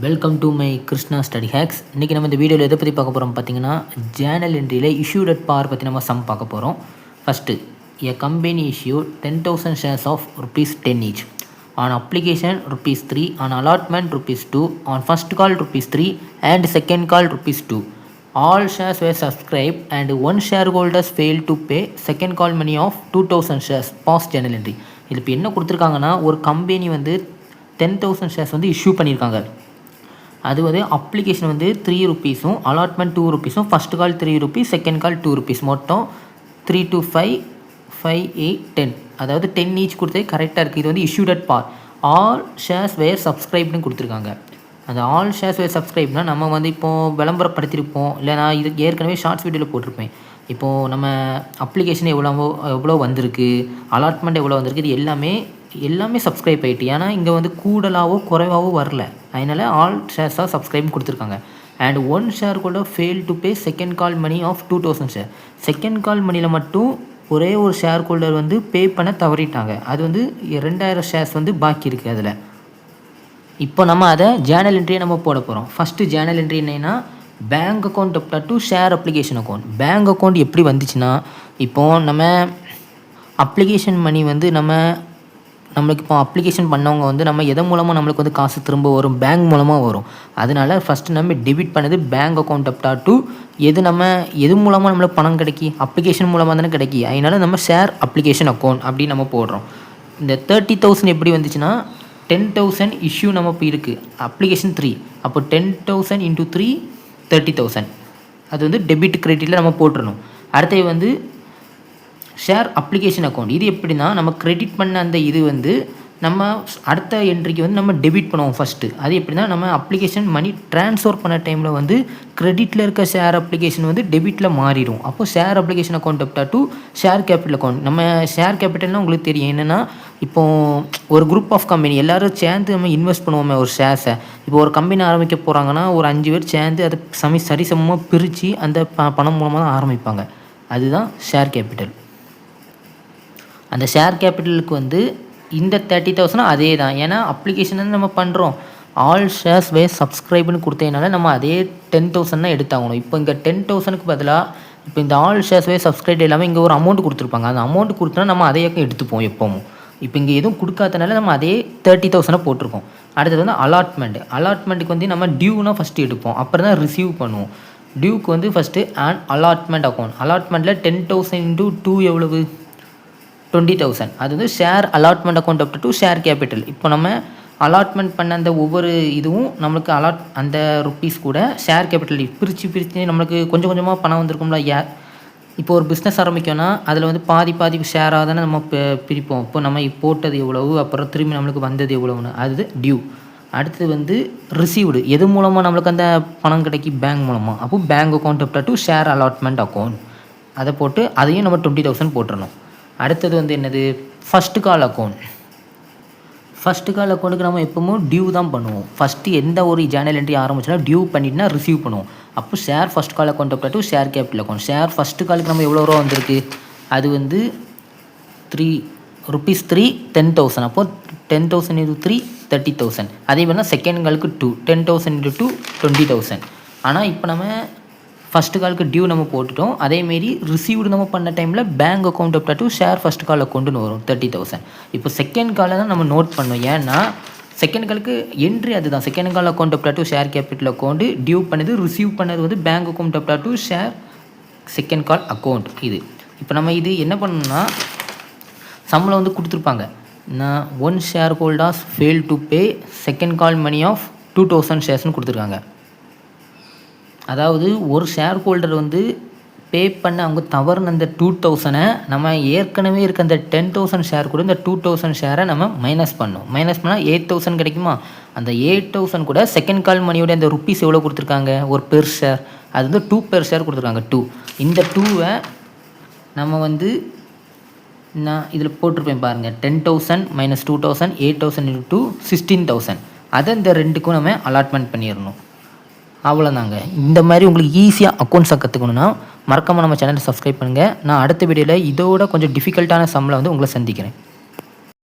Welcome to my Krishna study hacks. இன்றைக்கி நம்ம இந்த வீடியோவில் எதை பற்றி பார்க்க போகிறோம் பார்த்தீங்கன்னா, ஜேர்னல் என்ட்ரியில் இஷ்யூட் அட் பார் பற்றி நம்ம சம் பார்க்க போகிறோம். First, a company issue 10,000 shares of ₹10 each. On application ₹3, on allotment ₹2, on first call ₹3 and second call ₹2. All shares were subscribed and one shareholders failed to pay second call money of 2,000 shares. Past journal entry. இது இப்போ என்ன கொடுத்துருக்காங்கன்னா, ஒரு company வந்து 10,000 shares வந்து issue பண்ணியிருக்காங்க. அது வந்து அப்ளிகேஷன் வந்து ₹3, allotment ₹2, first call ₹3, second call ₹2, மொத்தம் 3 to 5, 5, 8, 10, அதாவது 10 ஈச் கொடுத்தே கரெக்டாக இருக்குது. இது வந்து issued at par. All shares were சப்ஸ்கிரைப்னு கொடுத்துருக்காங்க. அந்த ஆல் ஷேர்ஸ் வேர் சப்ஸ்கிரைப்னால் நம்ம வந்து இப்போது விளம்பரப்படுத்தியிருப்போம், இல்லை நான் இது ஏற்கனவே ஷார்ட்ஸ் வீடியோவில் போட்டிருப்பேன். இப்போது நம்ம அப்ளிகேஷன் எவ்வளோ வந்திருக்கு, அலாட்மெண்ட் எவ்வளோ வந்திருக்கு, இது எல்லாமே சப்ஸ்கிரைப் ஆகிட்டு. ஏன்னா இங்கே வந்து கூடுதலாகவோ குறைவாகவோ வரல, அதனால் ஆல் ஷேர்ஸாக சப்ஸ்கிரைப் கொடுத்துருக்காங்க. அண்ட் ஒன் ஷேர் கூட fail to pay second call money of 2,000 share. Second call மணியில் மட்டும் ஒரே ஒரு ஷேர் ஹோல்டர் வந்து பே பண்ண தவறிட்டாங்க. அது வந்து 2,000 ஷேர்ஸ் வந்து பாக்கி இருக்குது அதில். இப்போ நம்ம அதை ஜேர்னல் என்ட்ரியை நம்ம போட போகிறோம். ஃபஸ்ட்டு ஜேர்னல் என்ட்ரி என்னென்னா, bank account up to share application account. Bank account எப்படி வந்துச்சுன்னா, இப்போது நம்ம அப்ளிகேஷன் மணி வந்து நம்மளுக்கு இப்போ அப்ளிகேஷன் பண்ணவங்க வந்து நம்ம எதன் மூலமாக நம்மளுக்கு வந்து காசு திரும்ப வரும், பேங்க் மூலமாக வரும். அதனால ஃபஸ்ட்டு நம்ம டெபிட் பண்ணது பேங்க் அக்கௌண்ட் அப் டு எது மூலமாக நம்மளுக்கு பணம் கிடைக்கி, அப்ளிகேஷன் மூலமாக தானே கிடைக்கி. அதனால நம்ம ஷேர் அப்ளிகேஷன் அக்கௌண்ட் அப்படின்னு நம்ம போடுறோம். இந்த 30,000 எப்படி வந்துச்சுன்னா, 10,000 இஷ்யூ நம்ம இப்போ இருக்குது, அப்ளிகேஷன் 3, அப்போ 10,000 × 3 30,000. அது வந்து டெபிட் கிரெடிட்டில் நம்ம போட்டுடணும். அடுத்தது வந்து ஷேர் அப்ளிகேஷன் அக்கௌண்ட். இது எப்படின்னா, நம்ம கிரெடிட் பண்ண அந்த இது வந்து நம்ம அடுத்த என்ட்ரிக்கு வந்து நம்ம டெபிட் பண்ணுவோம் ஃபஸ்ட்டு. அது எப்படின்னா, நம்ம அப்ளிகேஷன் மணி ட்ரான்ஸ்ஃபர் பண்ண டைமில் வந்து கிரெடிட்டில் இருக்க ஷேர் அப்ளிகேஷன் வந்து டெபிட்டில் மாறிடும். அப்போது share application account up to share capital account. நம்ம ஷேர் கேபிட்டல்னால் உங்களுக்கு தெரியும் என்னென்னா, இப்போது ஒரு குரூப் ஆஃப் கம்பெனி எல்லோரும் சேர்ந்து நம்ம இன்வெஸ்ட் பண்ணுவோமே ஒரு ஷேர்ஸை. இப்போ ஒரு கம்பெனி ஆரம்பிக்க போகிறாங்கன்னா ஒரு 5 பேர் சேர்ந்து அதை சரிசமமாக பிரித்து அந்த பணம் மூலமாக தான் ஆரம்பிப்பாங்க. அதுதான் ஷேர் கேபிட்டல். அந்த ஷேர் கேபிட்டலுக்கு வந்து இந்த 30,000 அதே தான். ஏன்னா அப்ளிகேஷன் வந்து நம்ம பண்ணுறோம், ஆல் ஷேர்ஸ் வே சப்ஸ்கிரைப்னு கொடுத்ததுனால நம்ம அதே 10,000 தான் எடுத்தாகணும். இப்போ இங்கே 10,000க்கு பதிலாக இப்போ இந்த ஆல் ஷேர்ஸ் வே சப்ஸ்கிரைப் இல்லாமல் இங்கே ஒரு அமௌண்ட் கொடுத்துருப்பாங்க. அந்த அமௌண்ட் கொடுத்தோன்னா நம்ம அதே எடுத்துப்போம் எப்போவும். இப்போ இங்கே எதுவும் கொடுக்காதனால நம்ம அதே 30,000 போட்டிருக்கோம். அடுத்தது வந்து அலாட்மெண்ட்டுக்கு வந்து நம்ம டியூனா ஃபஸ்ட்டு எடுப்போம், அப்புறம் தான் ரிசீவ் பண்ணுவோம். டியூக்கு வந்து ஃபஸ்ட்டு அலாட்மெண்ட் அக்கௌண்ட். அலாட்மெண்ட்டில் 10,000 × 2 எவ்வளவு, 20,000. அது வந்து share allotment account up to share capital. இப்போ நம்ம அலாட்மெண்ட் பண்ண அந்த ஒவ்வொரு இதுவும் நம்மளுக்கு அந்த ருப்பீஸ் கூட ஷேர் கேபிட்டல் பிரித்து நம்மளுக்கு கொஞ்சம் கொஞ்சமாக பணம் வந்திருக்கும்ல. இப்போ ஒரு பிஸ்னஸ் ஆரம்பிக்கோன்னா அதில் வந்து பாதி ஷேராக தானே நம்ம பிரிப்போம். இப்போ நம்ம போட்டது எவ்வளவு, அப்புறம் திரும்பி நம்மளுக்கு வந்தது எவ்வளவுன்னு, அது டியூ. அடுத்தது வந்து ரிசீவ்டு, எது மூலமாக நம்மளுக்கு அந்த பணம் கிடைக்கி, பேங்க் மூலமாக. அப்போ bank account up to share allotment account. அதை போட்டு அதையும் நம்ம 20,000 போட்டுடணும். அடுத்தது வந்து என்னது, first call account. First call அக்கௌண்ட்டுக்கு நம்ம எப்பவும் டியூ தான் பண்ணுவோம். ஃபஸ்ட்டு எந்த ஒரு ஜேர்னல் என்ட்ரி ஆரம்பிச்சோன்னா டியூ பண்ணிட்டுனா ரிசீவ் பண்ணுவோம். அப்போ share first call account up to share capital account. Share first காலுக்கு நம்ம எவ்வளோ ரூபா வந்திருக்கு, அது வந்து ₹3 10,000. அப்போது 10,000 × 3 30,000. அதே மாதிரி தான் செகண்ட் காலுக்கு 2, 10,000 × 2 20,000. ஆனால் இப்போ நம்ம ஃபஸ்ட்டு காலுக்கு டியூ நம்ம போட்டுட்டோம். அதேமாரி ரிசீவ்டு நம்ம பண்ண டைமில் bank account up to share first call அக்கௌண்ட்டுன்னு வரும் 30,000. இப்போ செகண்ட் காலை தான் நம்ம நோட் பண்ணோம். ஏன்னா செகண்ட் காலுக்கு என்ட்ரி அதுதான். Second call account up to share capital account, due பண்ணது ரிசீவ் பண்ணது வந்து bank account up to share second call account. இது இப்போ நம்ம இது என்ன பண்ணணும்னா, சம்பளம் வந்து கொடுத்துருப்பாங்க. நான் one share holders fail to pay second call money of 2,000 ஷேர்ஸ்னு கொடுத்துருக்காங்க. அதாவது ஒரு ஷேர் ஹோல்டர் வந்து பே பண்ண அவங்க தவறுன அந்த 2,000 நம்ம ஏற்கனவே இருக்க அந்த 10,000 ஷேர் கூட இந்த 2,000 ஷேரை நம்ம மைனஸ் பண்ணோம். மைனஸ் பண்ணால் 8,000 கிடைக்குமா. அந்த 8,000 கூட செகண்ட் கால் மணியோட அந்த ருப்பீஸ் எவ்வளோ கொடுத்துருக்காங்க, ஒரு பெர் ஷேர், அது வந்து 2 பெர் ஷேர் கொடுத்துருக்காங்க, 2. இந்த 2வை நம்ம வந்து நான் இதில் போட்டிருப்பேன் பாருங்கள், 10,000 - 2,000 8,000 × 2 16,000. அதை இந்த ரெண்டுக்கும் நம்ம அலாட்மெண்ட் பண்ணிடணும். அவ்வளோதாங்க. இந்த மாதிரி உங்களுக்கு ஈஸியாக அக்கௌண்ட்ஸை கற்றுக்கணுன்னா மறக்காமல் நம்ம சேனலை சப்ஸ்கிரைப் பண்ணுங்கள். நான் அடுத்த வீடியோவில் இதோட கொஞ்சம் டிஃபிகல்ட்டான சம்மில் வந்து உங்களை சந்திக்கிறேன்.